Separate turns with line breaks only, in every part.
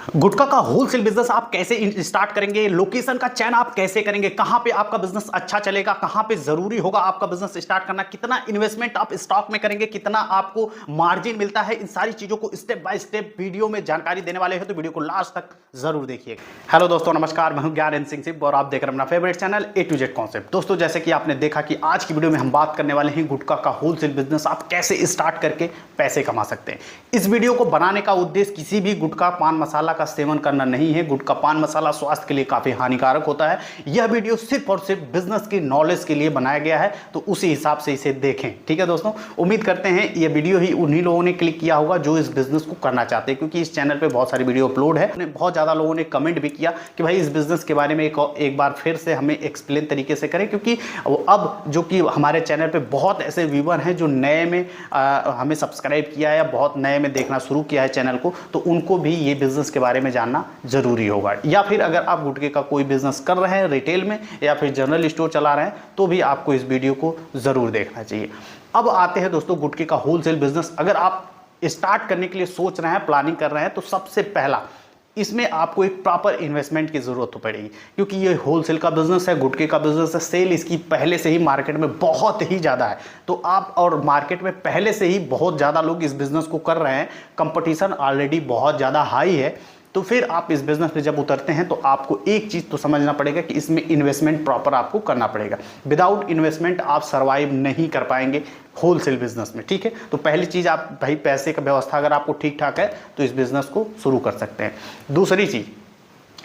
गुटखा का wholesale business आप कैसे स्टार्ट करेंगे, लोकेशन का चयन आप कैसे करेंगे, कहां पे आपका बिजनेस अच्छा चलेगा, कहां पे जरूरी होगा आपका बिजनेस स्टार्ट करना, कितना इन्वेस्टमेंट आप स्टॉक में करेंगे, कितना आपको मार्जिन मिलता है, इन सारी चीजों को स्टेप बाय स्टेप वीडियो में जानकारी देने वाले हैं, तो वीडियो को लास्ट तक जरूर देखिएगा। हेलो दोस्तों, नमस्कार, मैं हूं ज्ञान सिंह सिंह और आप देख रहे हैं अपना favourite channel A to Z concept. दोस्तों, जैसे कि आपने देखा कि आज की वीडियो में हम बात करने वाले हैं गुटखा का होलसेल बिजनेस आप कैसे स्टार्ट करके पैसे कमा सकते हैं। इस वीडियो को बनाने का उद्देश्य किसी भी गुटखा पान मसाला का सेवन करना नहीं है। गुटखा पान मसाला स्वास्थ्य के लिए काफी हानिकारक होता है। यह वीडियो सिर्फ और सिर्फ बिजनेस की नॉलेज के लिए बनाया गया है, तो उसी हिसाब से इसे देखें। ठीक है दोस्तों, उम्मीद करते हैं यह वीडियो ही उन्हीं लोगों ने क्लिक किया होगा जो इस बिजनेस को करना चाहते हैं, क्योंकि इस चैनल पे बहुत सारी वीडियो अपलोड है। बहुत ज्यादा लोगों ने कमेंट भी किया कि भाई इस बिजनेस के बारे में एक बार फिर से हमें एक्सप्लेन तरीके से करें, क्योंकि अब जो कि हमारे चैनल पे बहुत ऐसे व्यूअर हैं जो नए में हमें सब्सक्राइब किया है या बहुत नए में देखना शुरू किया है चैनल को, तो उनको भी ये बिजनेस के बारे में जानना जरूरी होगा। या फिर अगर आप गुटखे का कोई बिजनेस कर रहे हैं रिटेल में या फिर जनरल स्टोर चला रहे हैं, तो भी आपको इस वीडियो को जरूर देखना चाहिए। अब आते हैं दोस्तों गुटखे का होलसेल बिजनेस। अगर आप स्टार्ट करने के लिए सोच रहे हैं, प्लानिंग कर रहे हैं, तो सबसे पहला इसमें आपको एक प्रॉपर इन्वेस्टमेंट की जरूरत पड़ेगी, क्योंकि ये होलसेल का बिजनेस है, गुटखे का बिजनेस है। सेल इसकी पहले से ही मार्केट में बहुत ही ज़्यादा है, तो आप और मार्केट में पहले से ही बहुत ज़्यादा लोग इस बिजनेस को कर रहे हैं। कंपटीशन ऑलरेडी बहुत ज़्यादा हाई है। तो फिर आप इस बिजनेस में जब उतरते हैं तो आपको एक चीज़ तो समझना पड़ेगा कि इसमें इन्वेस्टमेंट प्रॉपर आपको करना पड़ेगा। विदाउट इन्वेस्टमेंट आप सर्वाइव नहीं कर पाएंगे होलसेल बिजनेस में। ठीक है, तो पहली चीज़ आप भाई पैसे का व्यवस्था अगर आपको ठीक ठाक है तो इस बिजनेस को शुरू कर सकते हैं। दूसरी चीज़,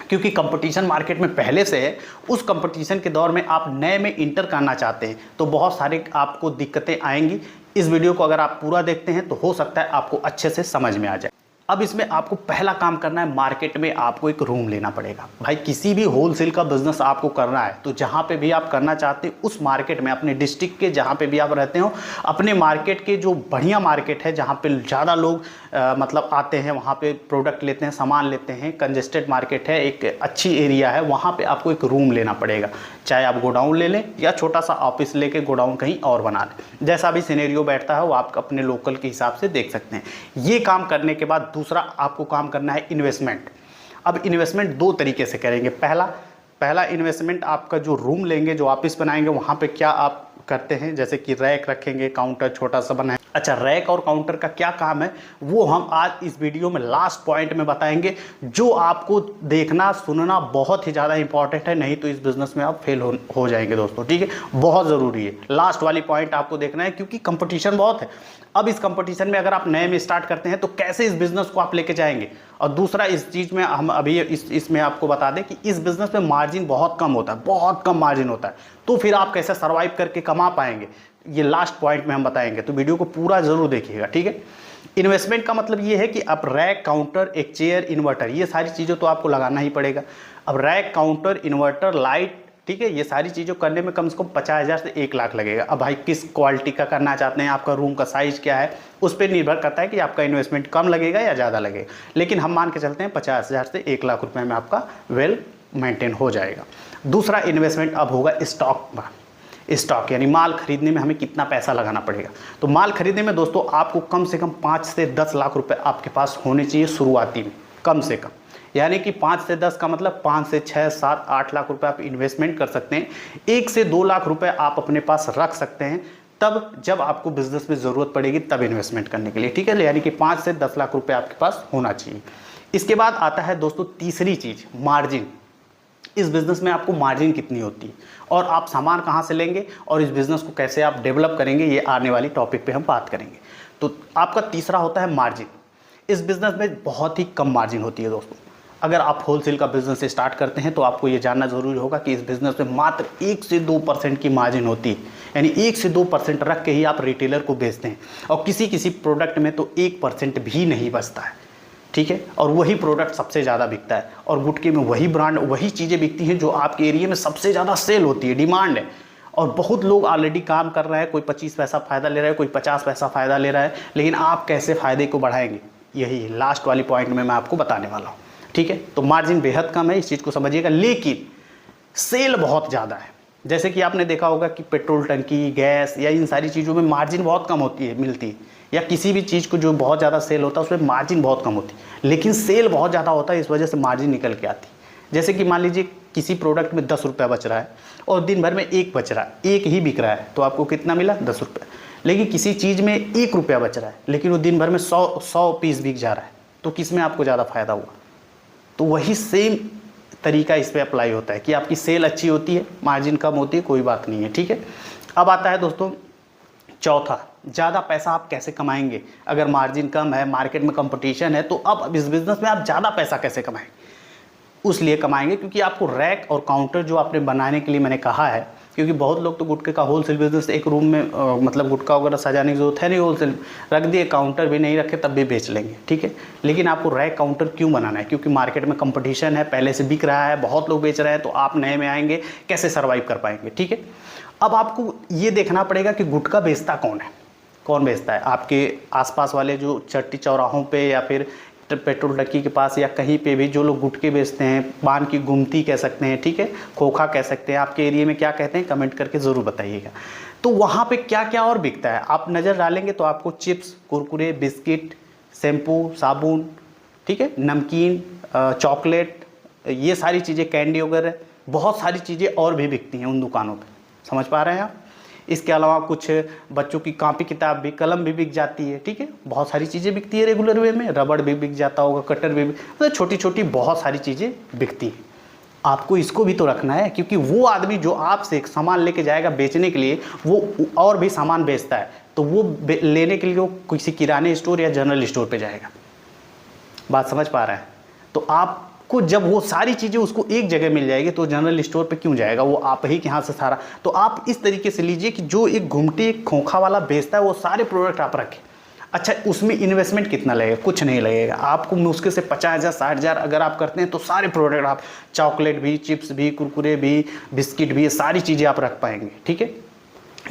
क्योंकि कंपटीशन मार्केट में पहले से है, उस कंपटीशन के दौर में आप नए में इंटर करना चाहते हैं तो बहुत सारे आपको दिक्कतें आएंगी। इस वीडियो को अगर आप पूरा देखते हैं तो हो सकता है आपको अच्छे से समझ में आ जाए। अब इसमें आपको पहला काम करना है, मार्केट में आपको एक रूम लेना पड़ेगा। भाई किसी भी होलसेल का बिजनेस आपको करना है तो जहाँ पे भी आप करना चाहते हैं उस मार्केट में, अपने डिस्ट्रिक्ट के जहाँ पे भी आप रहते हो, अपने मार्केट के जो बढ़िया मार्केट है जहाँ पे ज़्यादा लोग मतलब आते हैं, वहाँ पे प्रोडक्ट लेते हैं, सामान लेते हैं, कंजेस्टेड मार्केट है, एक अच्छी एरिया है, वहाँ पर आपको एक रूम लेना पड़ेगा। चाहे आप गोडाउन ले लें या छोटा सा ऑफिस लेके गोडाउन कहीं और बना लें, जैसा भी सिनेरियो बैठता है वो आप अपने लोकल के हिसाब से देख सकते हैं। ये काम करने के बाद दूसरा आपको काम करना है इन्वेस्टमेंट। अब इन्वेस्टमेंट दो तरीके से करेंगे। पहला इन्वेस्टमेंट आपका जो रूम लेंगे, जो ऑफिस बनाएंगे, वहाँ पे क्या आप करते हैं, जैसे कि रैक रखेंगे, काउंटर छोटा सा बनाए। अच्छा, रैक और काउंटर का क्या काम है वो हम आज इस वीडियो में लास्ट पॉइंट में बताएंगे, जो आपको देखना सुनना बहुत ही ज़्यादा इंपॉर्टेंट है, नहीं तो इस बिजनेस में आप फेल हो जाएंगे दोस्तों। ठीक है, बहुत ज़रूरी है, लास्ट वाली पॉइंट आपको देखना है, क्योंकि कंपटीशन बहुत है। अब इस कंपटीशन में अगर आप नए में स्टार्ट करते हैं तो कैसे इस बिजनेस को आप लेके जाएंगे। और दूसरा, इस चीज़ में हम अभी इसमें आपको बता दें कि इस बिजनेस में मार्जिन बहुत कम होता है, बहुत कम मार्जिन होता है, तो फिर आप कैसे सर्वाइव करके कमा पाएंगे, ये लास्ट पॉइंट में हम बताएंगे, तो वीडियो को पूरा जरूर देखिएगा। ठीक है, इन्वेस्टमेंट का मतलब ये है कि आप रैक, काउंटर, एक चेयर, इन्वर्टर, ये सारी चीज़ें तो आपको लगाना ही पड़ेगा। अब रैक, काउंटर, इन्वर्टर, लाइट, ठीक है, ये सारी चीज़ों करने में कम से कम 50,000 से 1 लाख लगेगा। अब भाई किस क्वालिटी का करना चाहते हैं, आपका रूम का साइज़ क्या है, उस पर निर्भर करता है कि आपका इन्वेस्टमेंट कम लगेगा या ज़्यादा लगेगा। लेकिन हम मान के चलते हैं 50,000 से 1 लाख रुपए में आपका वेल मेंटेन हो जाएगा। दूसरा इन्वेस्टमेंट अब होगा स्टॉक यानी माल खरीदने में हमें कितना पैसा लगाना पड़ेगा। तो माल खरीदने में दोस्तों आपको कम से कम 5 से 10 लाख रुपए आपके पास होने चाहिए शुरुआती में, कम से कम। यानी कि 5 से 10 का मतलब 5 से 6, 7, 8 लाख रुपए आप इन्वेस्टमेंट कर सकते हैं। 1 से 2 लाख रुपए आप अपने पास रख सकते हैं, तब जब आपको बिजनेस में ज़रूरत पड़ेगी तब इन्वेस्टमेंट करने के लिए। ठीक है, यानी कि 5 से 10 लाख रुपए आपके पास होना चाहिए। इसके बाद आता है दोस्तों तीसरी चीज़, मार्जिन। इस बिज़नेस में आपको मार्जिन कितनी होती है और आप सामान कहाँ से लेंगे और इस बिज़नेस को कैसे आप डेवलप करेंगे, ये आने वाली टॉपिक पे हम बात करेंगे। तो आपका तीसरा होता है मार्जिन। इस बिज़नेस में बहुत ही कम मार्जिन होती है दोस्तों। अगर आप होलसेल का बिज़नेस स्टार्ट करते हैं तो आपको ये जानना ज़रूरी होगा कि इस बिज़नेस में मात्र 1 से 2% की मार्जिन होती है, यानी 1 से 2% रख के ही आप रिटेलर को बेचते हैं, और किसी प्रोडक्ट में तो 1% भी नहीं बचता है। ठीक है, और वही प्रोडक्ट सबसे ज़्यादा बिकता है, और गुटखे में वही ब्रांड, वही चीज़ें बिकती हैं जो आपके एरिया में सबसे ज़्यादा सेल होती है, डिमांड है। और बहुत लोग ऑलरेडी काम कर रहे हैं, कोई 25 पैसा फ़ायदा ले रहा है, कोई 50 पैसा फ़ायदा ले रहा है, लेकिन आप कैसे फ़ायदे को बढ़ाएंगे, यही लास्ट वाली पॉइंट में मैं आपको बताने वाला हूँ। ठीक है, तो मार्जिन बेहद कम है, इस चीज़ को समझिएगा, लेकिन सेल बहुत ज़्यादा है। जैसे कि आपने देखा होगा कि पेट्रोल टंकी, गैस या इन सारी चीज़ों में मार्जिन बहुत कम होती है, मिलती है। या किसी भी चीज़ को जो बहुत ज़्यादा सेल होता है उसमें मार्जिन बहुत कम होती है, लेकिन सेल बहुत ज़्यादा होता है, इस वजह से मार्जिन निकल के आती है। जैसे कि मान लीजिए किसी प्रोडक्ट में 10 रुपया बच रहा है और दिन भर में एक बच रहा है, एक ही बिक रहा है, तो आपको कितना मिला 10 रुपया। लेकिन किसी चीज़ में 1 रुपया बच रहा है लेकिन वो दिन भर में 100 पीस बिक जा रहा है, तो किस में आपको ज़्यादा फायदा हुआ। तो वही सेम तरीका इस पर अप्लाई होता है कि आपकी सेल अच्छी होती है, मार्जिन कम होती है, कोई बात नहीं है, ठीक है। अब आता है दोस्तों चौथा, ज़्यादा पैसा आप कैसे कमाएंगे। अगर मार्जिन कम है, मार्केट में कंपटीशन है, तो अब इस बिज़नेस में आप ज़्यादा पैसा कैसे कमाएंगे। उस लिए कमाएंगे क्योंकि आपको रैक और काउंटर जो आपने बनाने के लिए मैंने कहा है, क्योंकि बहुत लोग तो गुटखे का होलसेल बिजनेस एक रूम में मतलब गुटखा वगैरह सजाने की जरूरत है नहीं, होलसेल रख दिए, काउंटर भी नहीं रखे तब भी बेच लेंगे, ठीक है। लेकिन आपको रैक काउंटर क्यों बनाना है, क्योंकि मार्केट में कंपटीशन है, पहले से बिक रहा है, बहुत लोग बेच रहे हैं, तो आप नए में आएंगे, कैसे सर्वाइव कर पाएंगे, ठीक है। अब आपको ये देखना पड़ेगा कि गुटखा बेचता कौन है, कौन बेचता है। आपके आसपास वाले जो चट्टी चौराहों पे या फिर पेट्रोल टंकी के पास या कहीं पे भी जो लोग गुटखे बेचते हैं, पान की गुमती कह सकते हैं, ठीक है, खोखा कह सकते हैं, आपके एरिया में क्या कहते हैं कमेंट करके ज़रूर बताइएगा। तो वहाँ पे क्या क्या और बिकता है आप नज़र डालेंगे तो आपको चिप्स, कुरकुरे, बिस्किट, शैम्पू, साबुन, ठीक है, नमकीन, चॉकलेट, ये सारी चीज़ें, कैंडी वगैरह, बहुत सारी चीज़ें और भी बिकती हैं उन दुकानों पर। समझ पा रहे हैं आप। इसके अलावा कुछ बच्चों की कॉपी किताब भी, कलम भी बिक जाती है, ठीक है, बहुत सारी चीज़ें बिकती है रेगुलर वे में, रबड़ भी बिक जाता होगा, कटर भी, मतलब छोटी छोटी बहुत सारी चीज़ें बिकती हैं। आपको इसको भी तो रखना है, क्योंकि वो आदमी जो आपसे एक सामान लेके जाएगा बेचने के लिए, वो और भी सामान बेचता है, तो वो लेने के लिए वो किसी किराने स्टोर या जनरल स्टोर पर जाएगा। बात समझ पा रहे हैं। तो आप को जब वो सारी चीज़ें उसको एक जगह मिल जाएगी तो जनरल स्टोर पे क्यों जाएगा, वो आप ही के यहाँ से सारा। तो आप इस तरीके से लीजिए कि जो एक घुमटी एक खोखा वाला बेचता है वो सारे प्रोडक्ट आप रखें। अच्छा, उसमें इन्वेस्टमेंट कितना लगेगा, कुछ नहीं लगेगा आपको, मुश्किल से 50,000 60,000 अगर आप करते हैं तो सारे प्रोडक्ट आप, चॉकलेट भी, चिप्स भी, कुरकुरे भी, बिस्किट भी, ये सारी चीज़ें आप रख पाएंगे, ठीक है,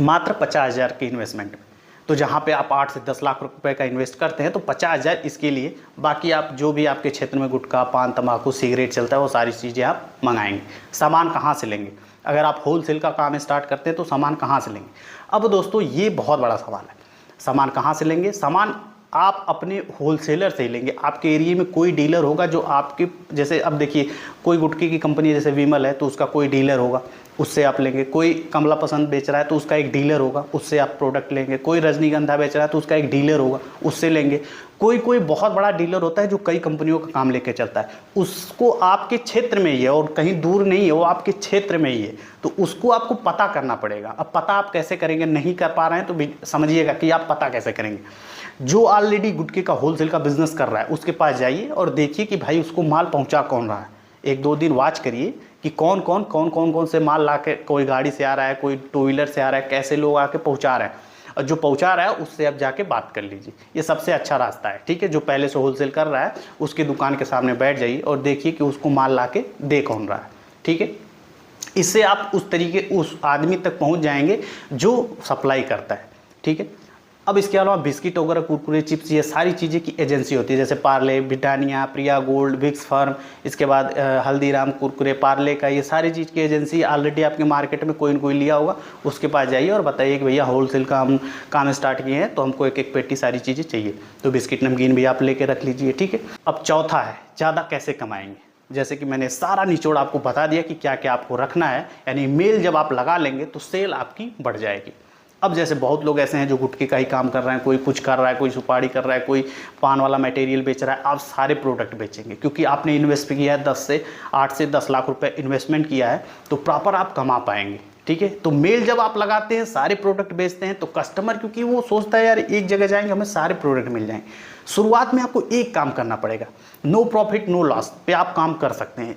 मात्र 50,000 के इन्वेस्टमेंट में। तो जहाँ पे आप 8 से 10 लाख रुपए का इन्वेस्ट करते हैं तो 50,000 इसके लिए, बाकी आप जो भी आपके क्षेत्र में गुटखा, पान, तंबाकू, सिगरेट चलता है वो सारी चीज़ें आप मंगाएंगे। सामान कहाँ से लेंगे, अगर आप होलसेल का काम स्टार्ट करते हैं तो सामान कहाँ से लेंगे। अब दोस्तों ये बहुत बड़ा सवाल है, सामान कहाँ से लेंगे। सामान आप अपने होलसेलर से ही लेंगे। आपके एरिया में कोई डीलर होगा जो आपके, जैसे अब देखिए कोई गुटखे की कंपनी जैसे विमल है तो उसका कोई डीलर होगा, उससे आप लेंगे। कोई कमला पसंद बेच रहा है तो उसका एक डीलर होगा, उससे आप प्रोडक्ट लेंगे। कोई रजनीगंधा बेच रहा है तो उसका एक डीलर होगा, उससे लेंगे। कोई बहुत बड़ा डीलर होता है जो कई कंपनियों का काम लेके चलता है, उसको आपके क्षेत्र में ही है और कहीं दूर नहीं है, वो आपके क्षेत्र में ही है, तो उसको आपको पता करना पड़ेगा। अब पता आप कैसे करेंगे, नहीं कर पा रहे हैं तो समझिएगा कि आप पता कैसे करेंगे। जो ऑलरेडी गुटखे का होलसेल का बिजनेस कर रहा है उसके पास जाइए और देखिए कि भाई उसको माल पहुंचा कौन रहा है। 1-2 दिन वॉच करिए कि कौन से माल ला के, कोई गाड़ी से आ रहा है, कोई टू व्हीलर से आ रहा है, कैसे लोग आके पहुंचा रहे हैं, और जो पहुंचा रहा है उससे आप जाके बात कर लीजिए। ये सबसे अच्छा रास्ता है, ठीक है। जो पहले से होलसेल कर रहा है उसकी दुकान के सामने बैठ जाइए और देखिए कि उसको माल ला के दे कौन रहा है, ठीक है। इससे आप उस आदमी तक पहुंच जाएंगे जो सप्लाई करता है, ठीक है। अब इसके अलावा बिस्किट वगैरह, कुरकुरे, चिप्स, ये सारी चीज़ें की एजेंसी होती है, जैसे पार्ले, ब्रिटानिया, प्रिया गोल्ड, विक्स फर्म, इसके बाद हल्दीराम कुरकुरे, पार्ले का, ये सारी चीज़ की एजेंसी ऑलरेडी आपके मार्केट में कोई न कोई लिया होगा, उसके पास जाइए और बताइए कि भैया होलसेल का हम काम स्टार्ट किए हैं तो हमको एक पेटी सारी चीज़ें चाहिए, तो बिस्किट नमकीन भी आप लेके रख लीजिए, ठीक है। अब चौथा है ज़्यादा कैसे कमाएंगे। जैसे कि मैंने सारा निचोड़ आपको बता दिया कि क्या क्या आपको रखना है, यानी मेल जब आप लगा लेंगे तो सेल आपकी बढ़ जाएगी। अब जैसे बहुत लोग ऐसे हैं जो गुटखे का ही काम कर रहे हैं, कोई कुछ कर रहा है, कोई सुपारी कर रहा है, कोई पान वाला मटेरियल बेच रहा है, आप सारे प्रोडक्ट बेचेंगे क्योंकि आपने इन्वेस्ट किया है 8 से 10 लाख रुपए इन्वेस्टमेंट किया है, तो प्रॉपर आप कमा पाएंगे, ठीक है। तो मेल जब आप लगाते हैं, सारे प्रोडक्ट बेचते हैं, तो कस्टमर, क्योंकि वो सोचता है यार एक जगह जाएंगे हमें सारे प्रोडक्ट मिल जाएंगे। शुरुआत में आपको एक काम करना पड़ेगा, नो प्रॉफिट नो लॉस पे आप काम कर सकते हैं।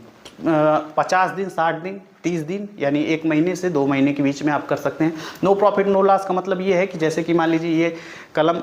50 दिन, 60 दिन, 30 दिन, यानी 1 महीने से 2 महीने के बीच में आप कर सकते हैं। नो प्रॉफिट नो लॉस का मतलब ये है कि जैसे कि मान लीजिए ये कलम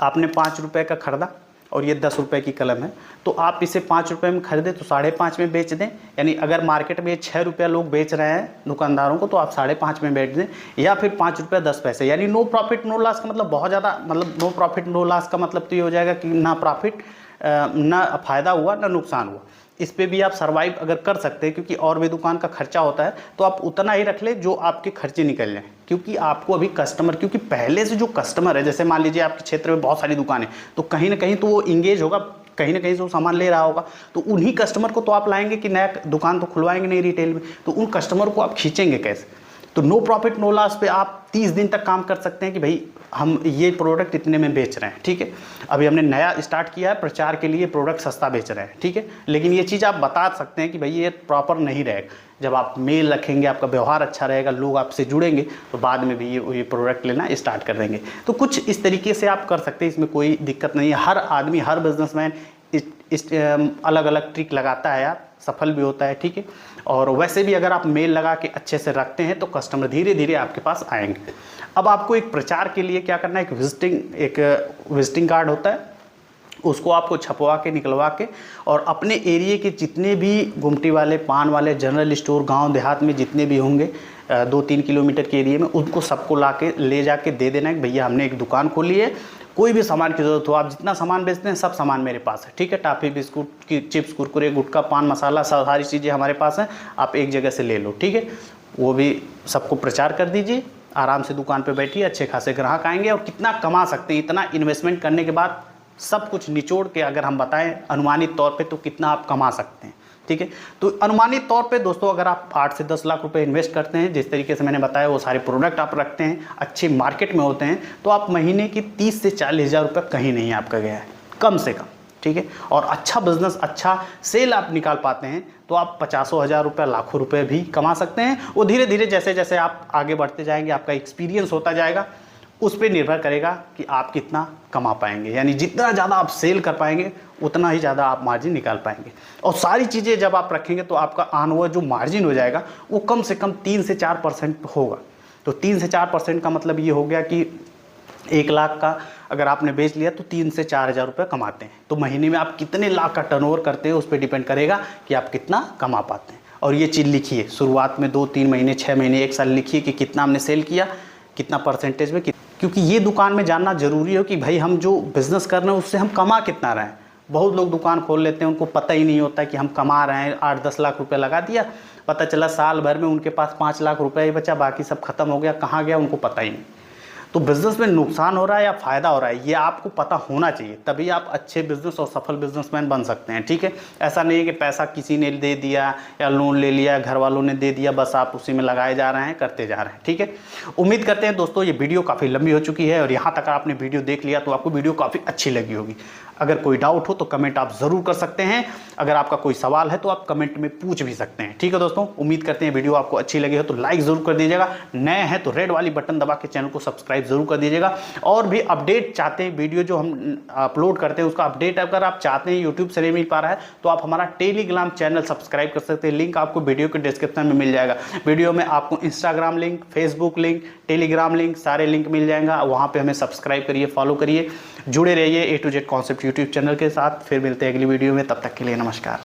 आपने 5 रुपये का खरीदा और ये 10 रुपये की कलम है, तो आप इसे 5 रुपये में खरीदे तो 5.5 में बेच दें। यानी अगर मार्केट में 6 रुपया लोग बेच रहे हैं दुकानदारों को, तो आप 5.5 में बेच दें, या फिर 5 रुपये 10 पैसे। यानी नो प्रॉफिट नो लॉस का मतलब बहुत ज़्यादा, मतलब नो प्रॉफिट नो लॉस का मतलब तो ये हो जाएगा कि ना प्रॉफिट ना फ़ायदा हुआ ना नुकसान हुआ। इस पे भी आप सर्वाइव अगर कर सकते हैं, क्योंकि और भी दुकान का खर्चा होता है, तो आप उतना ही रख ले जो आपके खर्चे निकल जाएँ। क्योंकि आपको अभी कस्टमर, क्योंकि पहले से जो कस्टमर है, जैसे मान लीजिए आपके क्षेत्र में बहुत सारी दुकानें, तो कहीं ना कहीं तो वो इंगेज होगा, कहीं ना कहीं से वो सामान ले रहा होगा, तो उन्हीं कस्टमर को तो आप लाएंगे कि नया दुकान तो खुलवाएंगे नहीं रिटेल में, तो उन कस्टमर को आप खींचेंगे कैसे? तो नो प्रॉफिट नो लॉस पे आप 30 दिन तक काम कर सकते हैं कि भाई हम ये प्रोडक्ट इतने में बेच रहे हैं, ठीक है। अभी हमने नया स्टार्ट किया है, प्रचार के लिए प्रोडक्ट सस्ता बेच रहे हैं, ठीक है, लेकिन ये चीज़ आप बता सकते हैं कि भाई ये प्रॉपर नहीं रहेगा। जब आप मेल रखेंगे, आपका व्यवहार अच्छा रहेगा, लोग आपसे जुड़ेंगे, तो बाद में भी ये प्रोडक्ट लेना स्टार्ट कर देंगे। तो कुछ इस तरीके से आप कर सकते हैं, इसमें कोई दिक्कत नहीं है। हर आदमी, हर बिजनेसमैन इस अलग अलग ट्रिक लगाता है यार, सफल भी होता है, ठीक है। और वैसे भी अगर आप मेल लगा के अच्छे से रखते हैं तो कस्टमर धीरे धीरे आपके पास आएंगे। अब आपको एक प्रचार के लिए क्या करना है, एक विजिटिंग कार्ड होता है, उसको आपको छपवा के निकलवा के, और अपने एरिया के जितने भी गुमटी वाले, पान वाले, जनरल स्टोर गांव देहात में जितने भी होंगे 2-3 किलोमीटर के एरिया में, उनको सबको ले जाके दे देना है कि भैया हमने एक दुकान खोली है, कोई भी सामान की ज़रूरत हो, आप जितना सामान बेचते हैं सब सामान मेरे पास है, ठीक है। टॉफ़ी, बिस्कुट की चिप्स, कुरकुरे, गुटखा, पान मसाला, सारी चीज़ें हमारे पास हैं, आप एक जगह से ले लो, ठीक है। वो भी सबको प्रचार कर दीजिए, आराम से दुकान पे बैठिए, अच्छे खासे ग्राहक आएंगे। और कितना कमा सकते हैं, इतना इन्वेस्टमेंट करने के बाद सब कुछ निचोड़ के अगर हम बताएं अनुमानित तौर पे, तो कितना आप कमा सकते हैं, ठीक है। तो अनुमानित तौर पे दोस्तों, अगर आप 8 से 10 लाख रुपए इन्वेस्ट करते हैं, जिस तरीके से मैंने बताया वो सारे प्रोडक्ट आप रखते हैं, अच्छे मार्केट में होते हैं, तो आप महीने की 30 से 40 हज़ार रुपये कहीं नहीं आपका गया है, कम से कम, ठीक है। और अच्छा बिजनेस, अच्छा सेल आप निकाल पाते हैं, तो आप 50 हज़ार रुपये, लाखों रुपए भी कमा सकते हैं। वो धीरे धीरे जैसे जैसे आप आगे बढ़ते जाएंगे, आपका एक्सपीरियंस होता जाएगा, उस पर निर्भर करेगा कि आप कितना कमा पाएंगे। यानी जितना ज़्यादा आप सेल कर पाएंगे, उतना ही ज़्यादा आप मार्जिन निकाल पाएंगे। और सारी चीज़ें जब आप रखेंगे तो आपका आन हुआ जो मार्जिन हो जाएगा वो कम से कम 3 से 4% होगा। तो 3 से 4% का मतलब ये हो गया कि 1 लाख का अगर आपने बेच लिया तो 3 से 4 हज़ार रुपये कमाते हैं। तो महीने में आप कितने लाख का टर्नओवर करते हैं, उस पर डिपेंड करेगा कि आप कितना कमा पाते हैं। और ये चीज़ लिखिए, शुरुआत में 2-3 महीने, 6 महीने, 1 साल लिखिए कि कितना हमने सेल किया, कितना परसेंटेज में, क्योंकि ये दुकान में जानना जरूरी हो कि भाई हम जो बिज़नेस कर रहे हैं उससे हम कमा कितना रहे हैं। बहुत लोग दुकान खोल लेते हैं, उनको पता ही नहीं होता कि हम कमा रहे हैं, 8-10 लाख रुपए लगा दिया, पता चला साल भर में उनके पास 5 लाख रुपए ही बचा, बाकी सब खत्म हो गया, कहाँ गया उनको पता ही नहीं। तो बिज़नेस में नुकसान हो रहा है या फ़ायदा हो रहा है, ये आपको पता होना चाहिए, तभी आप अच्छे बिज़नेस और सफल बिजनेसमैन बन सकते हैं, ठीक है। ऐसा नहीं है कि पैसा किसी ने दे दिया या लोन ले लिया, घर वालों ने दे दिया, बस आप उसी में लगाए जा रहे हैं, करते जा रहे हैं, ठीक है। उम्मीद करते हैं दोस्तों ये वीडियो काफ़ी लंबी हो चुकी है, और यहाँ तक आपने वीडियो देख लिया तो आपको वीडियो काफ़ी अच्छी लगी होगी। अगर कोई डाउट हो तो कमेंट आप ज़रूर कर सकते हैं, अगर आपका कोई सवाल है तो आप कमेंट में पूछ भी सकते हैं, ठीक है दोस्तों। उम्मीद करते हैं वीडियो आपको अच्छी लगी हो तो लाइक ज़रूर कर दीजिएगा, नए हैं तो रेड वाली बटन दबा के चैनल को सब्सक्राइब ज़रूर कर दीजिएगा। और भी अपडेट चाहते हैं, वीडियो जो हम अपलोड करते हैं उसका अपडेट अगर आप चाहते हैं, यूट्यूब से नहीं मिल पा रहा है, तो आप हमारा टेलीग्राम चैनल सब्सक्राइब कर सकते हैं, लिंक आपको वीडियो के डिस्क्रिप्शन में मिल जाएगा। वीडियो में आपको Instagram link, Facebook link, Telegram link, सारे लिंक मिल जाएगा, वहाँ पर हमें सब्सक्राइब करिए, फॉलो करिए, जुड़े रहिए A to Z concept YouTube channel के साथ। फिर मिलते हैं अगली वीडियो में, तब तक के लिए नमस्कार।